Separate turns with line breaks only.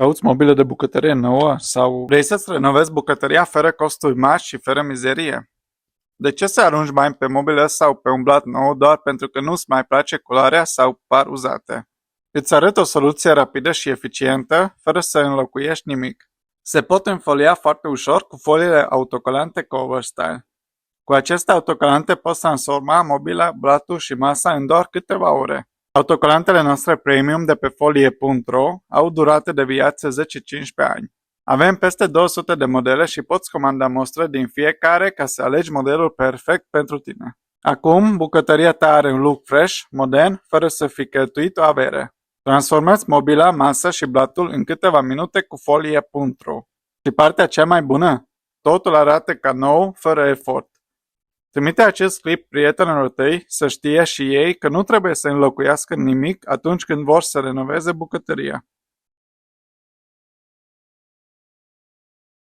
Cauți mobilă de bucătărie nouă sau vrei să-ți renovezi bucătăria fără costuri mari și fără mizerie? De ce să arunci bani pe mobilă sau pe un blat nou doar pentru că nu-ți mai place culoarea sau par uzate? Îți arăt o soluție rapidă și eficientă, fără să înlocuiești nimic. Se pot înfolia foarte ușor cu foliile autocolante Cover Style. Cu aceste autocolante poți transforma mobila, blatul și masa în doar câteva ore. Autocolantele noastre premium de pe folie.ro au durate de viață 10-15 ani. Avem peste 200 de modele și poți comanda mostre din fiecare ca să alegi modelul perfect pentru tine. Acum, bucătăria ta are un look fresh, modern, fără să fi cheltuit o avere. Transformați mobila, masa și blatul în câteva minute cu folie.ro. Și partea cea mai bună? Totul arată ca nou, fără efort. Trimite acest clip prietenilor tăi să știe și ei că nu trebuie să înlocuiască nimic atunci când vor să renoveze bucătăria.